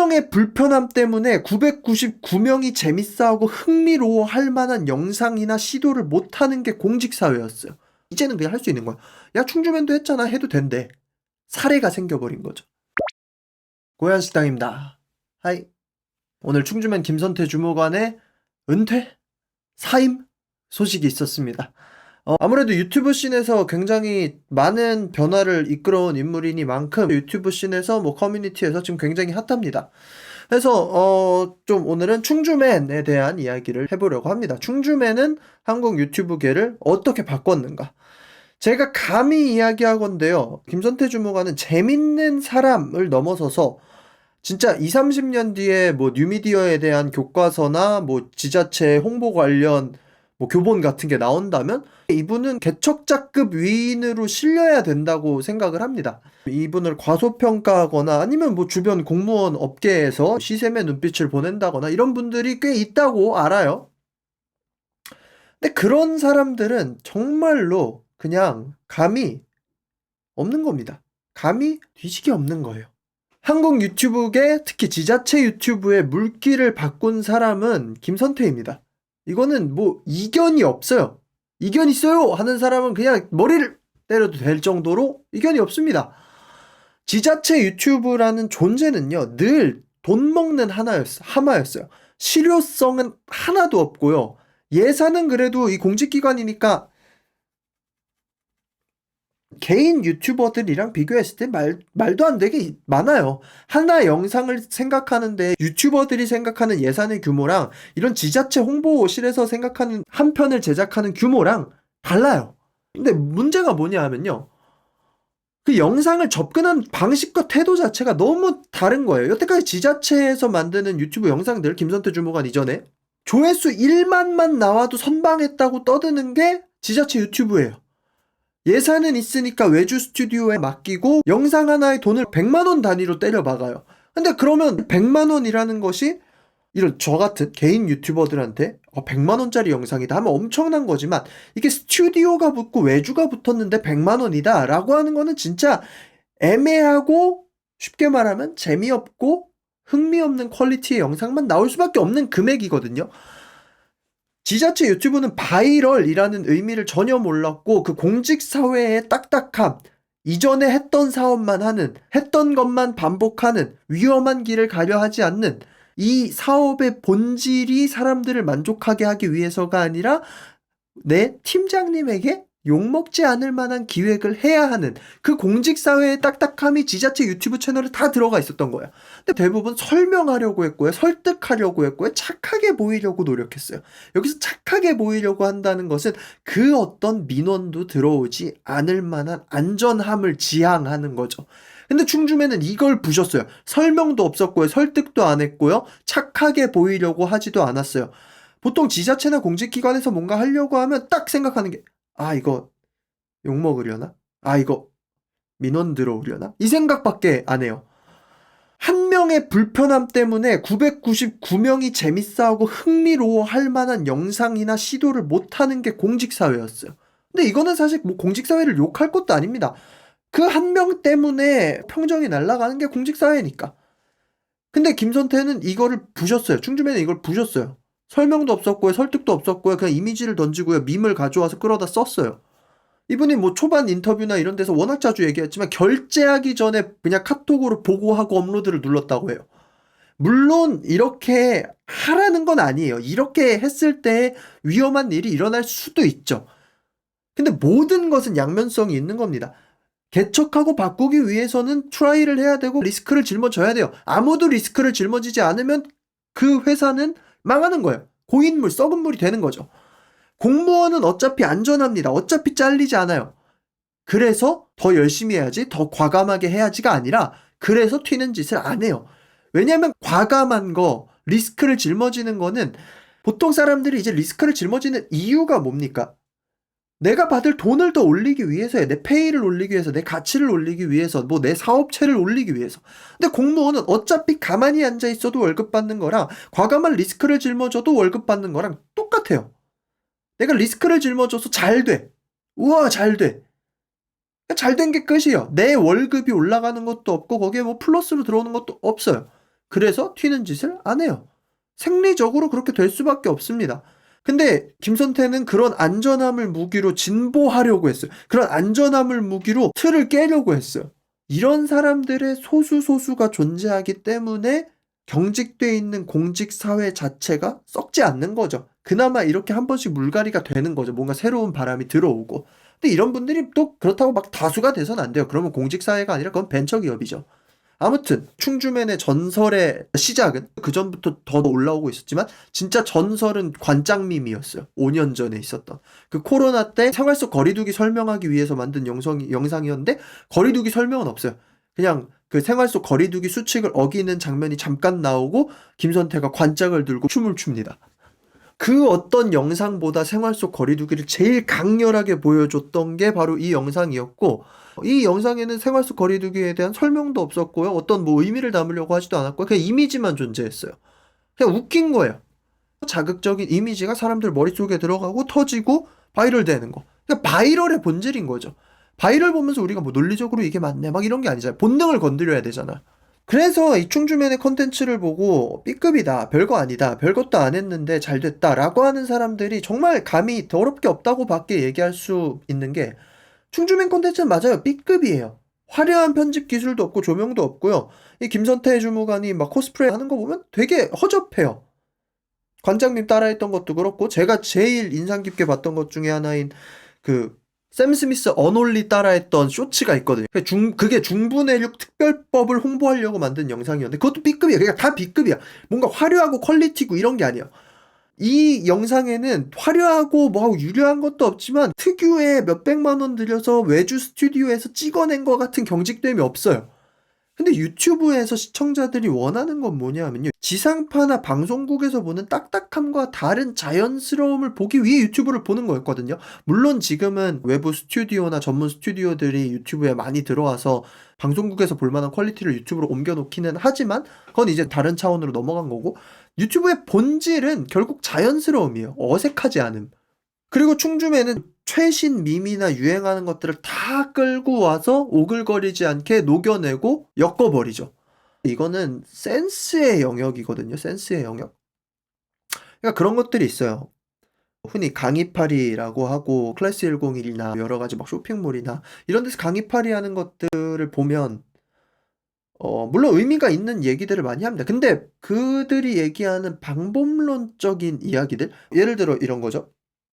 명의 불편함 때문에 999명이 재밌어하고 흥미로워할 만한 영상이나 시도를 못하는 게 공직사회였어요. 이제는 그냥 할 수 있는 거야. 야, 충주맨도 했잖아. 해도 된대. 사례가 생겨버린 거죠. 고양식당입니다. 하이. 오늘 충주맨 김선태 주무관의 은퇴? 사임? 소식이 있었습니다. 아무래도 유튜브 씬에서 굉장히 많은 변화를 이끌어온 인물이니만큼 유튜브 씬에서 커뮤니티에서 지금 굉장히 핫합니다. 그래서 좀 오늘은 충주맨에 대한 이야기를 해보려고 합니다. 충주맨은 한국 유튜브계를 어떻게 바꿨는가? 제가 감히 이야기하건데요. 김선태 주무관은 재밌는 사람을 넘어서서 진짜 20, 30년 뒤에 뉴미디어에 대한 교과서나 지자체 홍보 관련 교본 같은 게 나온다면 이분은 개척자급 위인으로 실려야 된다고 생각을 합니다. 이분을 과소평가하거나 아니면 주변 공무원 업계에서 시샘의 눈빛을 보낸다거나 이런 분들이 꽤 있다고 알아요. 근데 그런 사람들은 정말로 그냥 감이 없는 겁니다. 감이 뒤지게 없는 거예요. 한국 유튜브계, 특히 지자체 유튜브의 물기를 바꾼 사람은 김선태입니다. 이거는 이견이 없어요. 이견 있어요 하는 사람은 그냥 머리를 때려도 될 정도로 이견이 없습니다. 지자체 유튜브라는 존재는요, 늘 돈 먹는 하마였어요. 실효성은 하나도 없고요. 예산은 그래도 이 공직기관이니까 개인 유튜버들이랑 비교했을 때 말도 안 되게 많아요. 하나 영상을 생각하는데 유튜버들이 생각하는 예산의 규모랑 이런 지자체 홍보실에서 생각하는 한 편을 제작하는 규모랑 달라요. 근데 문제가 뭐냐 하면요, 그 영상을 접근한 방식과 태도 자체가 너무 다른 거예요. 여태까지 지자체에서 만드는 유튜브 영상들, 김선태 주무관 이전에 조회수 1만만 나와도 선방했다고 떠드는 게 지자체 유튜브예요. 예산은 있으니까 외주 스튜디오에 맡기고 영상 하나에 돈을 100만원 단위로 때려 박아요. 근데 그러면 100만원이라는 것이 이런 저 같은 개인 유튜버들한테 100만원짜리 영상이다 하면 엄청난 거지만, 이게 스튜디오가 붙고 외주가 붙었는데 100만원이다 라고 하는 거는 진짜 애매하고, 쉽게 말하면 재미없고 흥미없는 퀄리티의 영상만 나올 수밖에 없는 금액이거든요. 지자체 유튜브는 바이럴이라는 의미를 전혀 몰랐고, 그 공직사회의 딱딱함, 이전에 했던 사업만 하는, 했던 것만 반복하는, 위험한 길을 가려 하지 않는 이 사업의 본질이 사람들을 만족하게 하기 위해서가 아니라 내 팀장님에게 욕먹지 않을 만한 기획을 해야 하는 그 공직사회의 딱딱함이 지자체 유튜브 채널에 다 들어가 있었던 거야. 근데 대부분 설명하려고 했고요, 설득하려고 했고요, 착하게 보이려고 노력했어요. 여기서 착하게 보이려고 한다는 것은 그 어떤 민원도 들어오지 않을 만한 안전함을 지향하는 거죠. 근데 충주맨은 이걸 부셨어요. 설명도 없었고요, 설득도 안 했고요, 착하게 보이려고 하지도 않았어요. 보통 지자체나 공직기관에서 뭔가 하려고 하면 딱 생각하는 게, 이거 욕먹으려나? 이거 민원 들어오려나? 이 생각밖에 안 해요. 한 명의 불편함 때문에 999명이 재밌어하고 흥미로워할 만한 영상이나 시도를 못하는 게 공직사회였어요. 근데 이거는 사실 공직사회를 욕할 것도 아닙니다. 그 한 명 때문에 평정이 날아가는 게 공직사회니까. 근데 김선태는 이거를 부셨어요. 충주맨은 이걸 부셨어요. 설명도 없었고요, 설득도 없었고요, 그냥 이미지를 던지고요, 밈을 가져와서 끌어다 썼어요. 이분이 초반 인터뷰나 이런 데서 워낙 자주 얘기했지만 결제하기 전에 그냥 카톡으로 보고하고 업로드를 눌렀다고 해요. 물론 이렇게 하라는 건 아니에요. 이렇게 했을 때 위험한 일이 일어날 수도 있죠. 근데 모든 것은 양면성이 있는 겁니다. 개척하고 바꾸기 위해서는 트라이를 해야 되고 리스크를 짊어져야 돼요. 아무도 리스크를 짊어지지 않으면 그 회사는 망하는 거예요. 고인물, 썩은 물이 되는 거죠. 공무원은 어차피 안전합니다. 어차피 잘리지 않아요. 그래서 더 열심히 해야지, 더 과감하게 해야지가 아니라 그래서 튀는 짓을 안 해요. 왜냐면 과감한 거, 리스크를 짊어지는 거는, 보통 사람들이 이제 리스크를 짊어지는 이유가 뭡니까? 내가 받을 돈을 더 올리기 위해서예요. 내 페이를 올리기 위해서, 내 가치를 올리기 위해서, 내 사업체를 올리기 위해서. 근데 공무원은 어차피 가만히 앉아 있어도 월급 받는 거랑 과감한 리스크를 짊어져도 월급 받는 거랑 똑같아요. 내가 리스크를 짊어져서 잘 돼. 우와, 잘 돼. 잘 된 게 끝이에요. 내 월급이 올라가는 것도 없고 거기에 플러스로 들어오는 것도 없어요. 그래서 튀는 짓을 안 해요. 생리적으로 그렇게 될 수밖에 없습니다. 근데 김선태는 그런 안전함을 무기로 진보하려고 했어요. 그런 안전함을 무기로 틀을 깨려고 했어요. 이런 사람들의 소수가 존재하기 때문에 경직돼 있는 공직사회 자체가 썩지 않는 거죠. 그나마 이렇게 한 번씩 물갈이가 되는 거죠. 뭔가 새로운 바람이 들어오고. 근데 이런 분들이 또 그렇다고 막 다수가 돼서는 안 돼요. 그러면 공직사회가 아니라 그건 벤처기업이죠. 아무튼 충주맨의 전설의 시작은 그전부터 더 올라오고 있었지만 진짜 전설은 관장밈이었어요. 5년 전에 있었던 그 코로나 때 생활 속 거리두기 설명하기 위해서 만든 영상이었는데 거리두기 설명은 없어요. 그냥 그 생활 속 거리두기 수칙을 어기는 장면이 잠깐 나오고 김선태가 관짝을 들고 춤을 춥니다. 그 어떤 영상보다 생활 속 거리두기를 제일 강렬하게 보여줬던 게 바로 이 영상이었고, 이 영상에는 생활 속 거리두기에 대한 설명도 없었고요. 어떤 뭐 의미를 담으려고 하지도 않았고요. 그냥 이미지만 존재했어요. 그냥 웃긴 거예요. 자극적인 이미지가 사람들 머릿속에 들어가고 터지고 바이럴 되는 거. 그러니까 바이럴의 본질인 거죠. 바이럴 보면서 우리가 뭐 논리적으로 이게 맞네 막 이런 게 아니잖아요. 본능을 건드려야 되잖아. 그래서 이 충주맨의 컨텐츠를 보고 B급이다, 별거 아니다, 별것도 안 했는데 잘 됐다 라고 하는 사람들이 정말 감이 더럽게 없다고 밖에 얘기할 수 있는 게 충주맨 컨텐츠는 맞아요. B급이에요. 화려한 편집 기술도 없고 조명도 없고요. 이 김선태 주무관이 막 코스프레 하는 거 보면 되게 허접해요. 관장님 따라했던 것도 그렇고 제가 제일 인상 깊게 봤던 것 중에 하나인 그 샘 스미스 어놀리 따라했던 쇼츠가 있거든요. 그게 중부내륙 특별법을 홍보하려고 만든 영상이었는데 그것도 B급이야. 그러니까 다 B급이야. 뭔가 화려하고 퀄리티고 이런 게 아니에요. 이 영상에는 화려하고 뭐하고 유려한 것도 없지만 특유의 몇백만 원 들여서 외주 스튜디오에서 찍어낸 것 같은 경직됨이 없어요. 근데 유튜브에서 시청자들이 원하는 건 뭐냐면요. 지상파나 방송국에서 보는 딱딱함과 다른 자연스러움을 보기 위해 유튜브를 보는 거였거든요. 물론 지금은 외부 스튜디오나 전문 스튜디오들이 유튜브에 많이 들어와서 방송국에서 볼 만한 퀄리티를 유튜브로 옮겨놓기는 하지만 그건 이제 다른 차원으로 넘어간 거고 유튜브의 본질은 결국 자연스러움이에요. 어색하지 않음. 그리고 충주맨은 최신 밈이나 유행하는 것들을 다 끌고 와서 오글거리지 않게 녹여내고 엮어버리죠. 이거는 센스의 영역이거든요. 센스의 영역. 그러니까 그런 것들이 있어요. 흔히 강의파리라고 하고 클래스 101이나 여러 가지 막 쇼핑몰이나 이런 데서 강의파리 하는 것들을 보면 물론 의미가 있는 얘기들을 많이 합니다. 근데 그들이 얘기하는 방법론적인 이야기들 예를 들어 이런 거죠.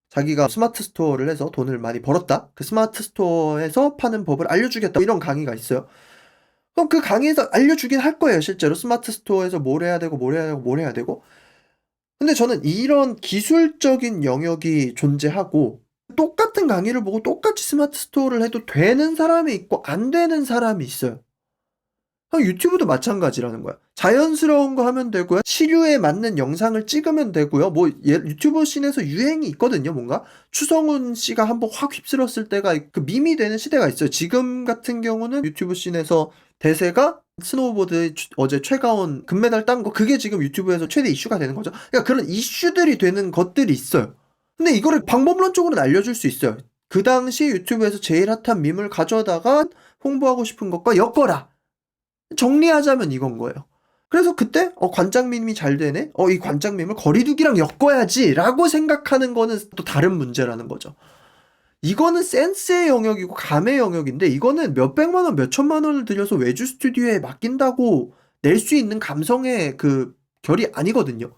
자기가 스마트 스토어를 해서 돈을 많이 벌었다. 그 스마트 스토어에서 파는 법을 알려주겠다. 이런 강의가 있어요. 그럼 그 강의에서 알려주긴 할 거예요. 실제로 스마트 스토어에서 뭘 해야 되고 뭘 해야 되고 뭘 해야 되고. 근데 저는 이런 기술적인 영역이 존재하고 똑같은 강의를 보고 똑같이 스마트 스토어를 해도 되는 사람이 있고 안 되는 사람이 있어요. 유튜브도 마찬가지라는 거야. 자연스러운 거 하면 되고요. 시류에 맞는 영상을 찍으면 되고요. 뭐 유튜브 씬에서 유행이 있거든요. 뭔가 추성훈 씨가 한번 확 휩쓸었을 때가 그 밈이 되는 시대가 있어요. 지금 같은 경우는 유튜브 씬에서 대세가 스노우보드 어제 최가온 금메달 딴 거 그게 지금 유튜브에서 최대 이슈가 되는 거죠. 그러니까 그런 이슈들이 되는 것들이 있어요. 근데 이거를 방법론적으로는 알려줄 수 있어요. 그 당시 유튜브에서 제일 핫한 밈을 가져다가 홍보하고 싶은 것과 엮어라. 정리하자면 이건 거예요. 그래서 그때 관장밈이 잘 되네. 이 관장밈을 거리두기랑 엮어야지 라고 생각하는 거는 또 다른 문제라는 거죠. 이거는 센스의 영역이고 감의 영역인데 이거는 몇백만 원, 몇천만 원을 들여서 외주 스튜디오에 맡긴다고 낼 수 있는 감성의 그 결이 아니거든요.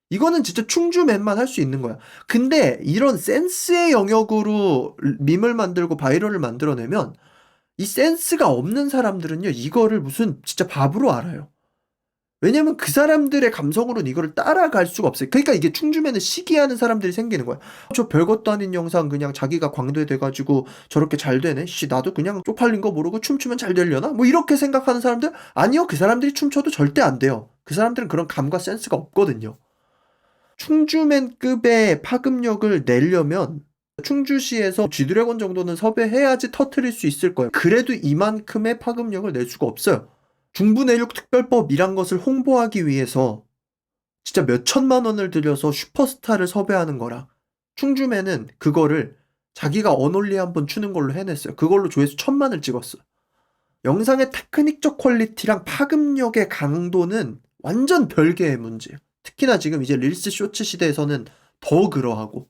이거는 진짜 충주맨만 할 수 있는 거야. 근데 이런 센스의 영역으로 밈을 만들고 바이럴을 만들어내면 이 센스가 없는 사람들은요, 이거를 무슨 진짜 밥으로 알아요. 왜냐면 그 사람들의 감성으로는 이거를 따라갈 수가 없어요. 그러니까 이게 충주맨을 시기하는 사람들이 생기는 거야. 저 별것도 아닌 영상 그냥 자기가 광대돼가지고 저렇게 잘 되네? 나도 그냥 쪽팔린 거 모르고 춤추면 잘 되려나? 뭐 이렇게 생각하는 사람들? 아니요, 그 사람들이 춤춰도 절대 안 돼요. 그 사람들은 그런 감과 센스가 없거든요. 충주맨급의 파급력을 내려면 충주시에서 G드래곤 정도는 섭외해야지 터트릴 수 있을 거예요. 그래도 이만큼의 파급력을 낼 수가 없어요. 중부내륙 특별법이란 것을 홍보하기 위해서 진짜 몇 천만 원을 들여서 슈퍼스타를 섭외하는 거라 충주맨은 그거를 자기가 어놀리 한번 추는 걸로 해냈어요. 그걸로 조회수 1000만을 찍었어요. 영상의 테크닉적 퀄리티랑 파급력의 강도는 완전 별개의 문제예요. 특히나 지금 이제 릴스 쇼츠 시대에서는 더 그러하고.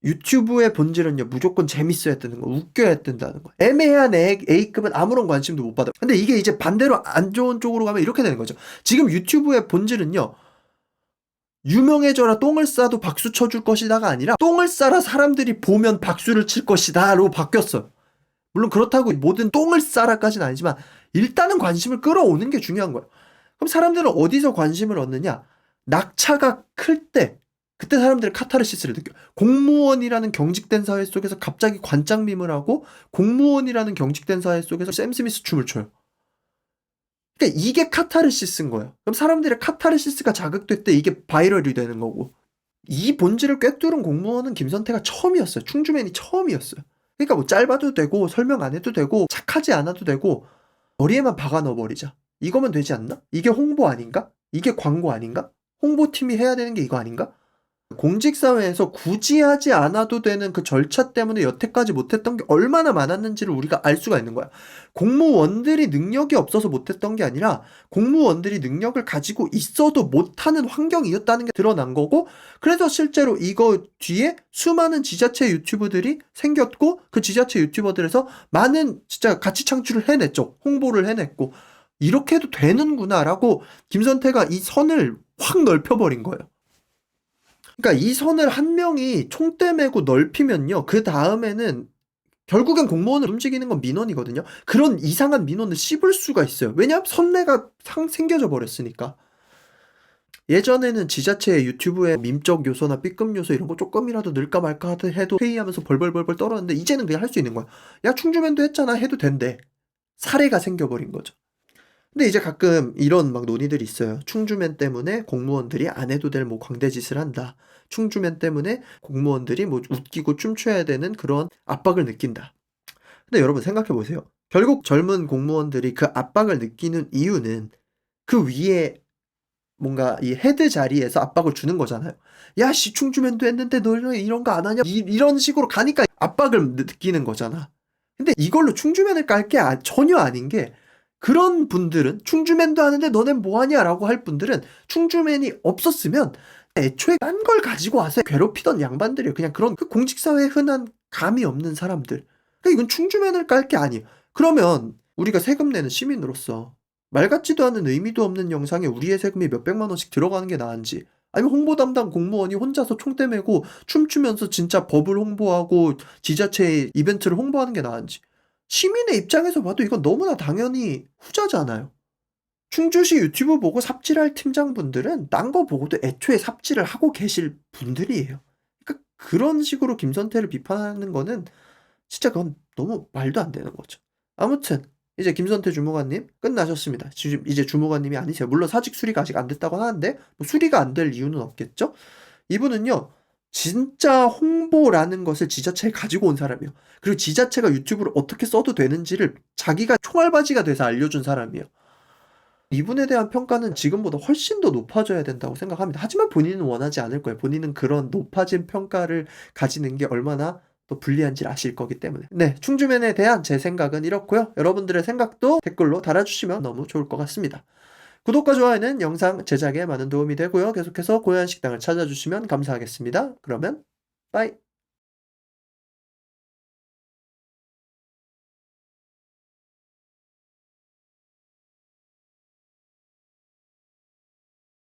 유튜브의 본질은요, 무조건 재밌어야 되는 거, 웃겨야 된다는 거. 애매한 A급은 아무런 관심도 못 받아. 근데 이게 이제 반대로 안 좋은 쪽으로 가면 이렇게 되는 거죠. 지금 유튜브의 본질은요, 유명해져라 똥을 싸도 박수 쳐줄 것이다가 아니라 똥을 싸라 사람들이 보면 박수를 칠 것이다로 바뀌었어요. 물론 그렇다고 모든 똥을 싸라까지는 아니지만 일단은 관심을 끌어오는 게 중요한 거예요. 그럼 사람들은 어디서 관심을 얻느냐? 낙차가 클 때, 그때 사람들이 카타르시스를 느껴요. 공무원이라는 경직된 사회 속에서 갑자기 관장밈을 하고 공무원이라는 경직된 사회 속에서 샘 스미스 춤을 춰요. 그러니까 이게 카타르시스인 거예요. 그럼 사람들의 카타르시스가 자극될 때 이게 바이럴이 되는 거고. 이 본질을 꿰뚫은 공무원은 김선태가 처음이었어요. 충주맨이 처음이었어요. 그러니까 뭐 짧아도 되고 설명 안 해도 되고 착하지 않아도 되고 머리에만 박아 넣어버리자. 이거면 되지 않나? 이게 홍보 아닌가? 이게 광고 아닌가? 홍보팀이 해야 되는 게 이거 아닌가? 공직사회에서 굳이 하지 않아도 되는 그 절차 때문에 여태까지 못했던 게 얼마나 많았는지를 우리가 알 수가 있는 거야. 공무원들이 능력이 없어서 못했던 게 아니라 공무원들이 능력을 가지고 있어도 못하는 환경이었다는 게 드러난 거고, 그래서 실제로 이거 뒤에 수많은 지자체 유튜브들이 생겼고 그 지자체 유튜버들에서 많은 진짜 가치 창출을 해냈죠. 홍보를 해냈고 이렇게 해도 되는구나라고 김선태가 이 선을 확 넓혀버린 거예요. 그러니까 이 선을 한 명이 총대 메고 넓히면요, 그 다음에는 결국엔 공무원을 움직이는 건 민원이거든요. 그런 이상한 민원을 씹을 수가 있어요. 왜냐? 선례가 생겨져 버렸으니까. 예전에는 지자체 유튜브에 밈적 요소나 B급 요소 이런 거 조금이라도 넣을까 말까 해도 회의하면서 벌벌벌벌 떨었는데 이제는 그냥 할 수 있는 거야. 야, 충주맨도 했잖아 해도 된대. 사례가 생겨버린 거죠. 근데 이제 가끔 이런 막 논의들이 있어요. 충주맨 때문에 공무원들이 안 해도 될 뭐 광대짓을 한다. 충주맨 때문에 공무원들이 뭐 웃기고 춤춰야 되는 그런 압박을 느낀다. 근데 여러분 생각해 보세요. 결국 젊은 공무원들이 그 압박을 느끼는 이유는 그 위에 뭔가 이 헤드 자리에서 압박을 주는 거잖아요. 야, 씨, 충주맨도 했는데 너 이런 거 안 하냐? 이런 식으로 가니까 압박을 느끼는 거잖아. 근데 이걸로 충주맨을 깔 게 전혀 아닌 게, 그런 분들은 충주맨도 하는데 너넨 뭐하냐 라고 할 분들은 충주맨이 없었으면 애초에 딴 걸 가지고 와서 괴롭히던 양반들이에요. 그냥 그런 그 공직사회에 흔한 감이 없는 사람들. 그러니까 이건 충주맨을 깔 게 아니에요. 그러면 우리가 세금 내는 시민으로서 말 같지도 않은 의미도 없는 영상에 우리의 세금이 몇백만 원씩 들어가는 게 나은지, 아니면 홍보 담당 공무원이 혼자서 총대 메고 춤추면서 진짜 법을 홍보하고 지자체의 이벤트를 홍보하는 게 나은지. 시민의 입장에서 봐도 이건 너무나 당연히 후자잖아요. 충주시 유튜브 보고 삽질할 팀장분들은 딴 거 보고도 애초에 삽질을 하고 계실 분들이에요. 그러니까 그런 식으로 김선태를 비판하는 거는 진짜 그건 너무 말도 안 되는 거죠. 아무튼 이제 김선태 주무관님 끝나셨습니다. 지금 이제 주무관님이 아니세요. 물론 사직 수리가 아직 안 됐다고 하는데 뭐 수리가 안 될 이유는 없겠죠. 이분은요, 진짜 홍보라는 것을 지자체에 가지고 온 사람이에요. 그리고 지자체가 유튜브를 어떻게 써도 되는지를 자기가 총알바지가 돼서 알려준 사람이에요. 이분에 대한 평가는 지금보다 훨씬 더 높아져야 된다고 생각합니다. 하지만 본인은 원하지 않을 거예요. 본인은 그런 높아진 평가를 가지는 게 얼마나 또 불리한지를 아실 거기 때문에. 네, 충주맨에 대한 제 생각은 이렇고요. 여러분들의 생각도 댓글로 달아주시면 너무 좋을 것 같습니다. 구독과 좋아요는 영상 제작에 많은 도움이 되고요. 계속해서 고요한 식당을 찾아주시면 감사하겠습니다. 그러면 빠이.